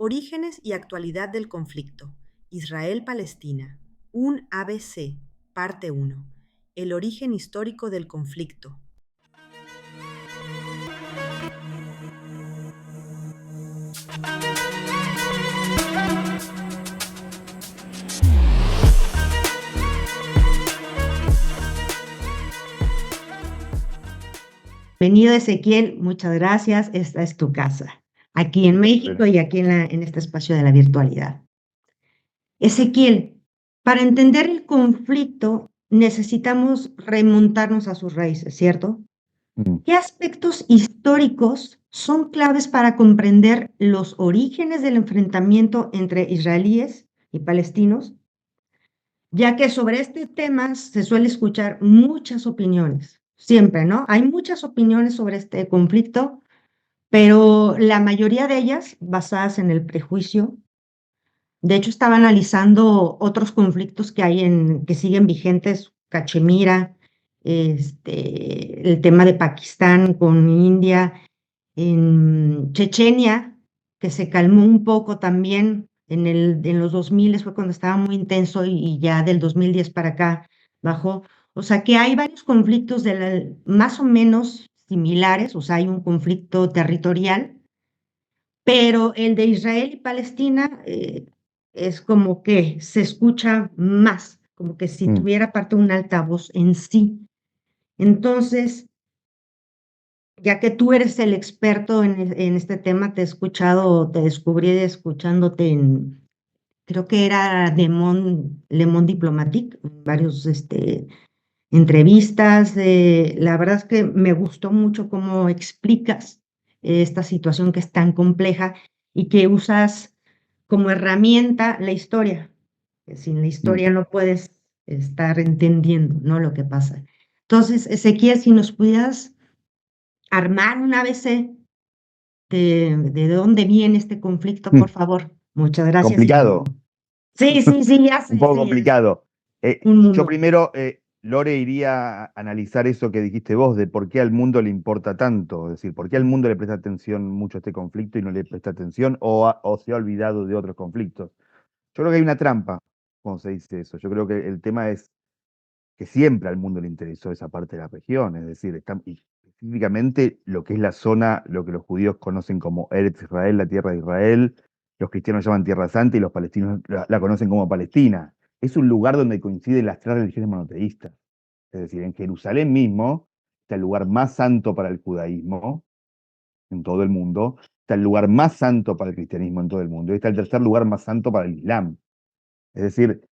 Orígenes y actualidad del conflicto. Israel-Palestina. Un ABC. Parte 1. El origen histórico del conflicto. Bienvenido, Ezequiel, muchas gracias. Esta es tu casa, aquí en México y aquí en este espacio de la virtualidad. Ezequiel, para entender el conflicto necesitamos remontarnos a sus raíces, ¿cierto? Mm. ¿Qué aspectos históricos son claves para comprender los orígenes del enfrentamiento entre israelíes y palestinos? Ya que sobre este tema se suele escuchar muchas opiniones, siempre, ¿no? Hay muchas opiniones sobre este conflicto, pero la mayoría de ellas basadas en el prejuicio. De hecho, estaba analizando otros conflictos que hay que siguen vigentes, Cachemira, el tema de Pakistán con India, en Chechenia, que se calmó un poco también en los 2000, fue cuando estaba muy intenso y ya del 2010 para acá bajó. O sea que hay varios conflictos más o menos similares, o sea, hay un conflicto territorial, pero el de Israel y Palestina es como que se escucha más, como que si Mm. tuviera parte un altavoz en sí. Entonces, ya que tú eres el experto en este tema, te he escuchado, te descubrí escuchándote creo que era Le Monde Diplomatique, en varios entrevistas. La verdad es que me gustó mucho cómo explicas esta situación que es tan compleja y que usas como herramienta la historia. Que sin la Mm. historia no puedes estar entendiendo, ¿no? Lo que pasa. Entonces, Ezequiel, si nos pudieras armar un ABC de dónde viene este conflicto, por Mm. favor. Muchas gracias. Complicado, Sí, sí, sí, ya un sé, poco sí, es complicado. un Yo mundo. primero, Lore, iría a analizar eso que dijiste vos, de por qué al mundo le importa tanto, es decir, por qué al mundo le presta atención mucho a este conflicto y no le presta atención o se ha olvidado de otros conflictos. Yo creo que hay una trampa cuando se dice eso. Yo creo que el tema es que siempre al mundo le interesó esa parte de la región, es decir, y específicamente lo que es la zona, lo que los judíos conocen como Eretz Israel, la tierra de Israel, los cristianos llaman Tierra Santa y los palestinos la conocen como Palestina. Es un lugar donde coinciden las tres religiones monoteístas. Es decir, en Jerusalén mismo está el lugar más santo para el judaísmo en todo el mundo, está el lugar más santo para el cristianismo en todo el mundo, y está el tercer lugar más santo para el Islam. Es decir,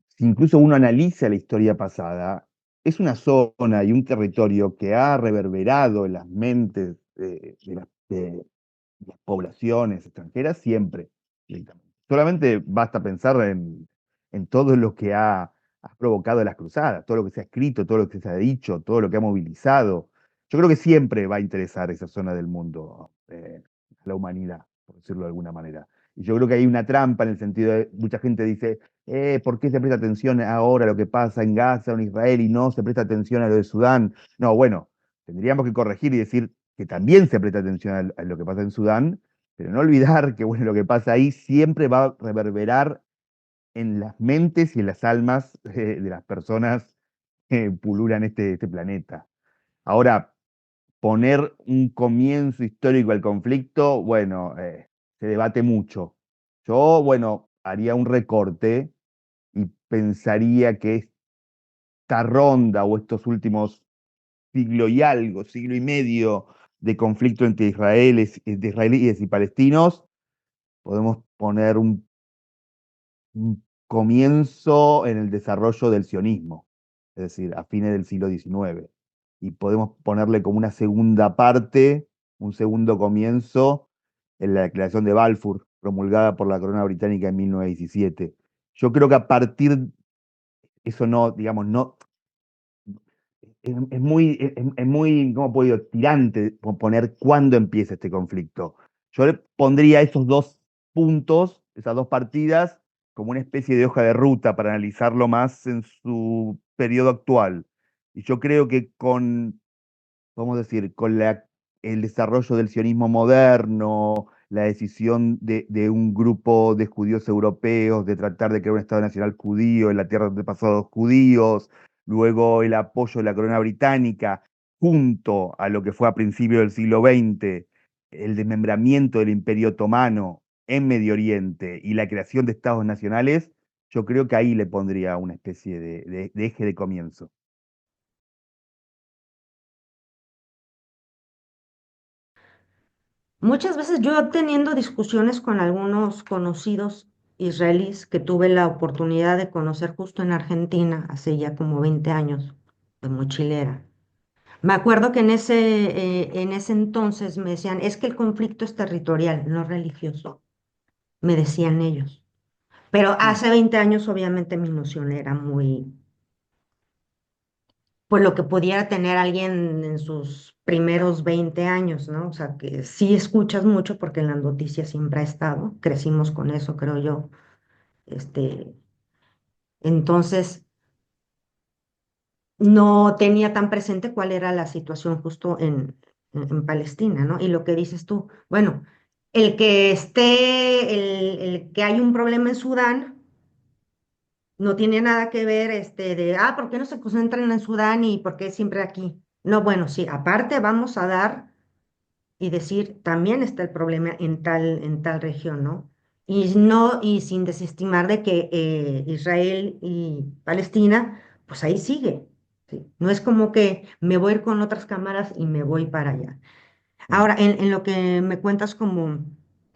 si incluso uno analiza la historia pasada, es una zona y un territorio que ha reverberado en las mentes de las poblaciones extranjeras siempre, directamente. Solamente basta pensar en todo lo que ha provocado las cruzadas, todo lo que se ha escrito, todo lo que se ha dicho, todo lo que ha movilizado. Yo creo que siempre va a interesar esa zona del mundo a la humanidad, por decirlo de alguna manera. Y yo creo que hay una trampa en el sentido de, mucha gente dice, ¿por qué se presta atención ahora a lo que pasa en Gaza o en Israel y no se presta atención a lo de Sudán? No, bueno, tendríamos que corregir y decir que también se presta atención a lo que pasa en Sudán, pero no olvidar que bueno, lo que pasa ahí siempre va a reverberar en las mentes y en las almas de las personas que pululan este planeta. Ahora, poner un comienzo histórico al conflicto, bueno, se debate mucho. Yo, bueno, haría un recorte y pensaría que esta ronda o estos últimos siglo y algo, siglo y medio de conflicto entre de israelíes y palestinos, podemos poner un comienzo en el desarrollo del sionismo, es decir, a fines del siglo XIX. Y podemos ponerle como una segunda parte, un segundo comienzo, en la Declaración de Balfour, promulgada por la Corona Británica en 1917. Yo creo que a partir, eso no, digamos, no, es muy, ¿cómo puedo decir? Tirante poner cuándo empieza este conflicto. Yo le pondría esos dos puntos, esas dos partidas, como una especie de hoja de ruta para analizarlo más en su periodo actual. Y yo creo que vamos a decir, el desarrollo del sionismo moderno, la decisión de un grupo de judíos europeos de tratar de crear un Estado nacional judío en la tierra de pasados judíos, luego el apoyo de la corona británica, junto a lo que fue a principios del siglo XX, el desmembramiento del Imperio Otomano en Medio Oriente y la creación de estados nacionales, yo creo que ahí le pondría una especie de eje de comienzo. Muchas veces yo teniendo discusiones con algunos conocidos israelíes que tuve la oportunidad de conocer justo en Argentina hace ya como 20 años, de mochilera. Me acuerdo que en ese entonces me decían, es que el conflicto es territorial, no religioso, me decían ellos. Pero Mm, hace 20 años obviamente mi noción era muy, pues lo que pudiera tener alguien en sus primeros 20 años, ¿no? O sea, que sí escuchas mucho porque en las noticias siempre ha estado, crecimos con eso, creo yo. Este, entonces, no tenía tan presente cuál era la situación justo en Palestina, ¿no? Y lo que dices tú, bueno, el que hay un problema en Sudán, no tiene nada que ver ¿por qué no se concentran en Sudán y por qué siempre aquí? No, bueno, sí, aparte vamos a dar y decir, también está el problema en tal región, ¿no? Y no, y sin desestimar de que Israel y Palestina, pues ahí sigue, ¿sí? No es como que me voy a ir con otras cámaras y me voy para allá. mm, Ahora, en lo que me cuentas como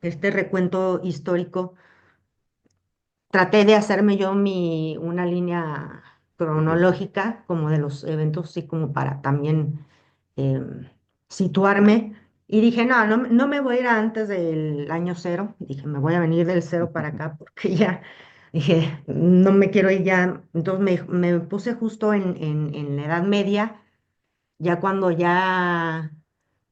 este recuento histórico, traté de hacerme yo una línea sí. cronológica como de los eventos, así como para también em, situarme. Y dije, no me voy a ir antes del año cero. Dije, me voy a venir del cero para acá porque ya, dije, no me quiero ir ya. Entonces me puse justo en la Edad Media, ya cuando ya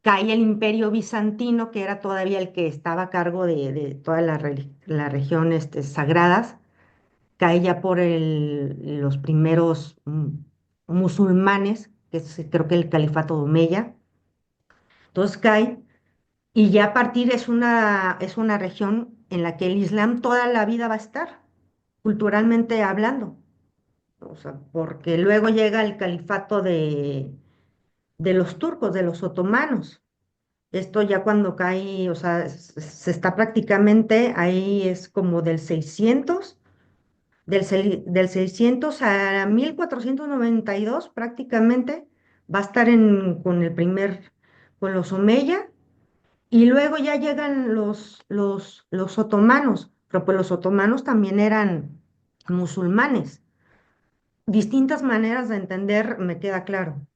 cae el Imperio Bizantino, que era todavía el que estaba a cargo de todas las regiones sagradas, cae ya por los primeros musulmanes, que es creo que el califato de Omeya. Entonces cae y ya a partir es una región en la que el Islam toda la vida va a estar, culturalmente hablando. O sea, porque luego llega el califato de los turcos, de los otomanos. Esto ya cuando cae, o sea, se está prácticamente ahí es como del 600. Del 600 a 1492 prácticamente va a estar con los Omeya y luego ya llegan los otomanos, pero pues los otomanos también eran musulmanes. Distintas maneras de entender, me queda claro,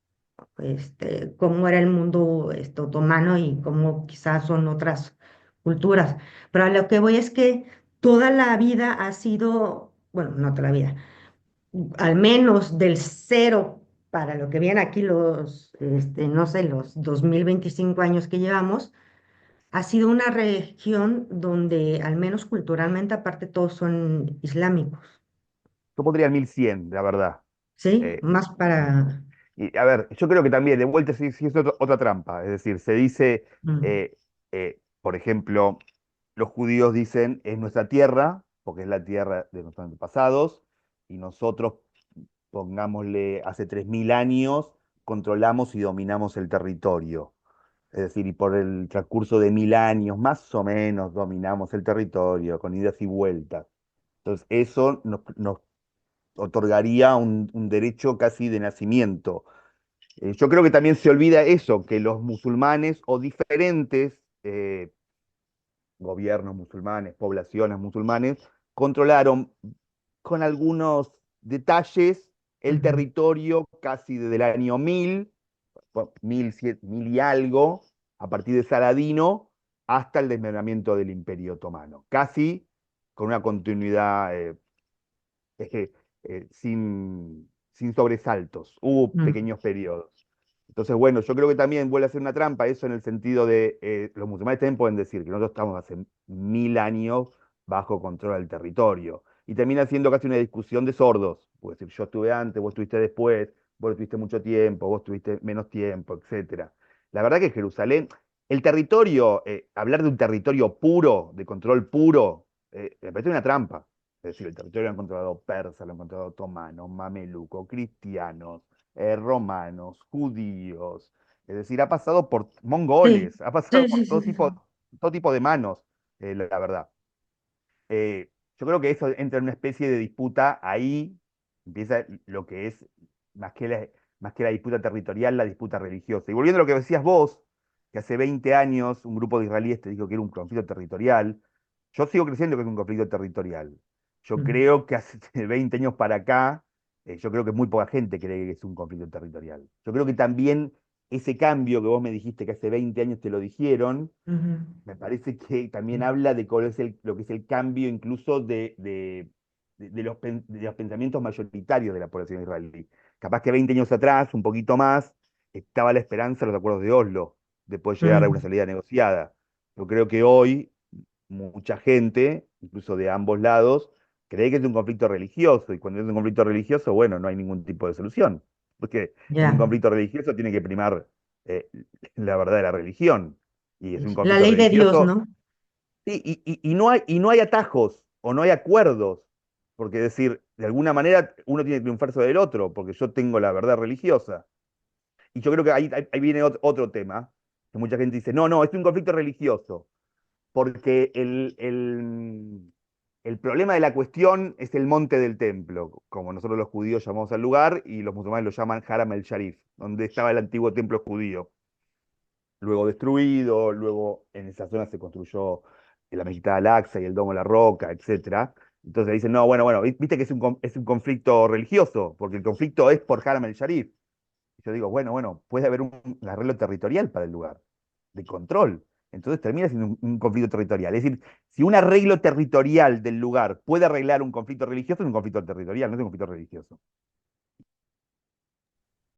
cómo era el mundo otomano y cómo quizás son otras culturas. Pero a lo que voy es que toda la vida ha sido, bueno, no toda la vida, al menos del cero para lo que vienen aquí no sé, los 2025 años que llevamos, ha sido una región donde, al menos culturalmente, aparte todos son islámicos, Yo pondría el 1100, la verdad. ¿sí? Eh, Más para... y a ver, yo creo que también, de vuelta, sí, sí es otra trampa. Es decir, se dice, mm, por ejemplo, los judíos dicen, es nuestra tierra, porque es la tierra de nuestros antepasados, y nosotros, pongámosle, hace 3000 años, controlamos y dominamos el territorio. Es decir, y por el transcurso de 1000 años, más o menos, dominamos el territorio con idas y vueltas. Entonces, eso nos otorgaría un derecho casi de nacimiento. Yo creo que también se olvida eso, que los musulmanes o diferentes gobiernos musulmanes, poblaciones musulmanes, controlaron con algunos detalles el ujú, territorio casi desde el año 1000, bueno, 1000 y algo, a partir de Saladino, hasta el desmembramiento del Imperio Otomano. Casi con una continuidad eh, sin sobresaltos. Hubo mm, pequeños periodos. Entonces, bueno, yo creo que también vuelve a ser una trampa eso en el sentido de, los musulmanes también pueden decir que nosotros estamos hace 1000 años bajo control del territorio. Y termina siendo casi una discusión de sordos. Puede decir, yo estuve antes, vos estuviste después, vos estuviste mucho tiempo, vos estuviste menos tiempo, etcétera. La verdad que Jerusalén, el territorio, hablar de un territorio puro, de control puro, me parece una trampa. Es decir, el territorio lo han controlado persas, lo han controlado otomanos, mamelucos, cristianos, romanos, judíos. Es decir, ha pasado por Sí, mongoles, ha pasado sí, por sí, sí, sí, sí. todo tipo de manos, la verdad. Eh, yo creo que eso entra en una especie de disputa ahí, empieza lo que es, más que más que la disputa territorial, la disputa religiosa. Y volviendo a lo que decías vos, que hace 20 años un grupo de israelíes te dijo que era un conflicto territorial, yo sigo creyendo que es un conflicto territorial. Yo Mm, creo que hace 20 años para acá, yo creo que muy poca gente cree que es un conflicto territorial. Yo creo que también ese cambio que vos me dijiste que hace 20 años te lo dijeron, ujú, me parece que también habla de cuál es lo que es el cambio incluso de los pensamientos mayoritarios de la población israelí. Capaz que 20 años atrás, un poquito más, estaba la esperanza de los acuerdos de Oslo, de poder llegar a una mm, salida negociada. Yo creo que hoy mucha gente, incluso de ambos lados, cree que es un conflicto religioso, y cuando es un conflicto religioso, bueno, no hay ningún tipo de solución, porque en un ya. conflicto religioso tiene que primar eh, la verdad de la religión, y es un La conflicto ley de Dios, religioso, ¿no? sí, y no hay atajos, o no hay acuerdos, porque decir, de alguna manera uno tiene que triunfar sobre el otro, porque yo tengo la verdad religiosa. Y yo creo que ahí viene otro tema, que mucha gente dice, no, no, es un conflicto religioso porque el problema de la cuestión es el monte del templo, como nosotros los judíos llamamos al lugar, y los musulmanes lo llaman Haram el Sharif, donde estaba el antiguo templo judío, luego destruido, luego en esa zona se construyó la mezquita de Al-Aqsa y el Domo de la Roca, etcétera. Entonces dicen, no, bueno, viste que es un conflicto religioso, porque el conflicto es por Haram el Sharif. Y yo digo, bueno, puede haber un arreglo territorial para el lugar, de control. Entonces termina siendo un conflicto territorial. Es decir, si un arreglo territorial del lugar puede arreglar un conflicto religioso, es un conflicto territorial, no es un conflicto religioso.